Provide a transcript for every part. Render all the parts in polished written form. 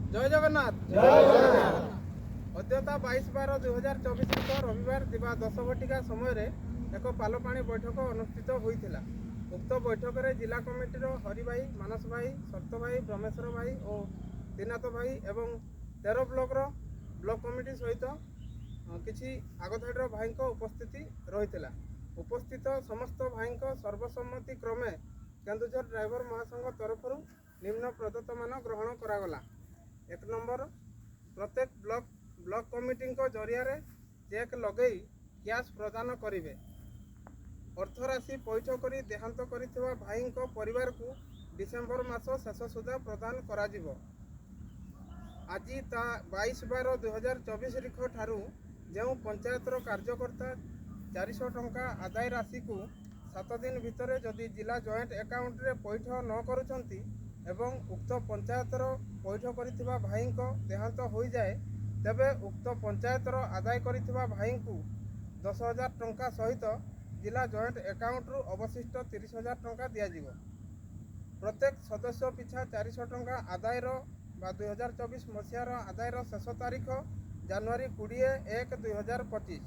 जय जगन्नाथ। अद्यता 22/12/2024 रविवार दिवा 10 घटिका समय एक पालपाणी बैठक अनुष्ठित होता। उक्त बैठक में जिला कमिटीर हरि भाई, मानस भाई, सत्त भाई, ब्रह्मेश्वर भाई और त्रिनाथ भाई एवं 13 ब्लॉक कमिटी सहित किसी आगधाड़ी भाई उपस्थिति रही। उपस्थित समस्त भाई सर्वसम्मति क्रमे केन्दुझर ड्राइवर महासंघ तरफ निम्न प्रदत्त मान ग्रहण करागला। 1 नंबर, प्रत्येक ब्लॉक कमिटी जरिया चेक लगे कैश प्रदान करेंगे। अर्थराशि पैठ कर देहांत कर भाई परिवार को डिसेम्बर मास शेष सुधा प्रदान करा जिवो। आज 22/12/2024 ठारू जो पंचायतर कार्यकर्ता 400 टंका आदाय राशि को 7 दिन भितर जदि जिला जॉइंट अकाउंट रे पैठ न करुछंती एवं उक्त पंचायतर पैठ करिथिबा भाई देहांत हो जाए तेबे उक्त पंचायतर आदाय करिथिबा भाई को 10,000 टंका सहित जिला जॉइंट अकाउंट रु अवशिष्ट 30,000 टंका दिया जिवो। प्रत्येक सदस्य पिछा 400 टंका आदायर 2024 मसीहार आदायर शेष तारीख जनवरी 20/1/2025।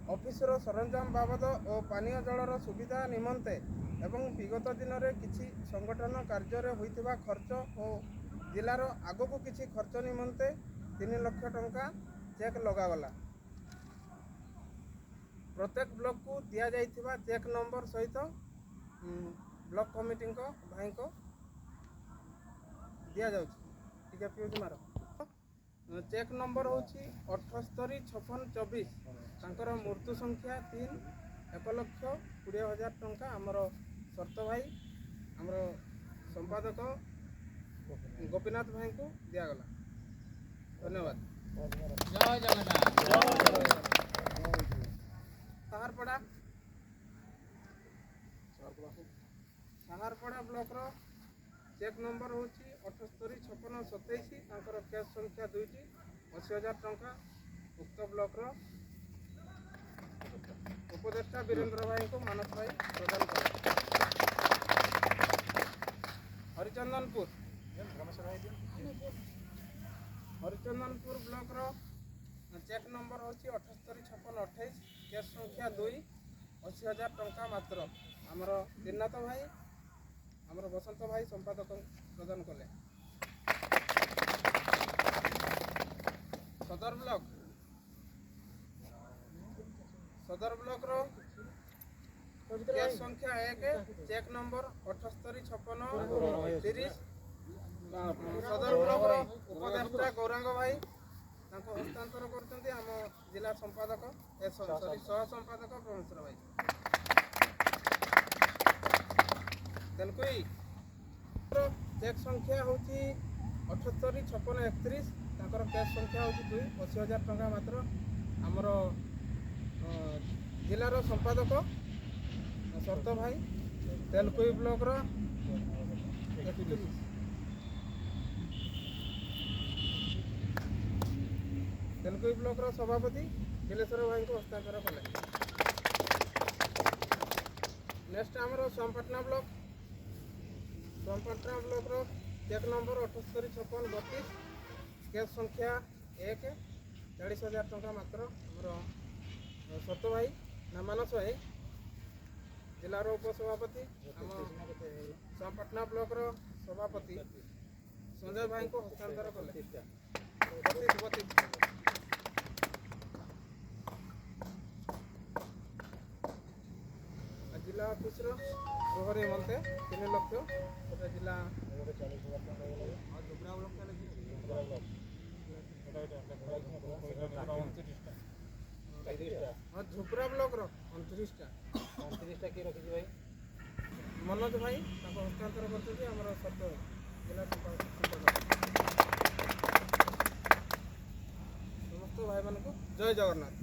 ऑफिसर सरंजाम बाबद और पानीय जलर सुविधा निमंते एवं विगत दिन में किसी संगठन कार्य होइथिबा खर्च और जिलार आगक किसी खर्च निमंते 3 लाख टंका चेक लगागला। प्रत्येक ब्लॉक को दिया जाइथिबा चेक नंबर सहित ब्लॉक कमिटी भाई को दिया जाउछि। ठीक मार चेक नंबर हूँ 785624 तांकर मृत्यु संख्या 3 1,20,000 टंका आमर शर्त भाई आमर संपादक गोपीनाथ भाई को दिगला। धन्यवाद। जय जगन्नाथ। साहारपड़ा ब्लॉक रो चेक नंबर हूँ 785627 तांकर कैश संख्या 2टी 80,000 टंका उक्त ब्लॉक रो उपदेष्टा वीरेंद्र भाई को मानस भाई प्रदान कर। हरिचंदनपुर ब्लॉक रो चेक नंबर हूँ 785628 कैश संख्या 2 80,000 टंका मात्र आमर त्रिनाथ भाई आमर बसंत भाई संपादक प्रदान कले। सदर ब्लॉक रो कैश संख्या 1 चेक नंबर 785630 सदर ब्लॉक रो उपदेष्टा गौरांग भाई हस्तांतर करते आम जिला संपादक सह संपादक ब्रह्मेश्वर भाई। तेलकुई चेक संख्या हूँ 785631 तांकर कैश संख्या हूँ 80,000 टंका मात्र आमर जिलार संपादक शर्त भाई। तेलकुई ब्लॉक रो तेलकुई ब्लॉक रो सभापति बिलेश्वर भाई को हस्तांतर कले। नेक्स्ट आमर सोमपटना ब्लॉक रो चेक नंबर 785632 कैश संख्या 1 40,000 टंका मात्र आमर सत्त भाई ना मानस भाई जिलार उपसभापति आम सोमपटना ब्लॉक रो सभापति संजय भाई को हस्तांतर कले। जिला ऑफिस गृह निमंते 3 लाख जिला झुपरा ब्लॉक रो 29टा किए रखी भाई मनोज भाई हस्तांतर करते आम सत्य जिला समस्त भाई मान को जय जगन्नाथ।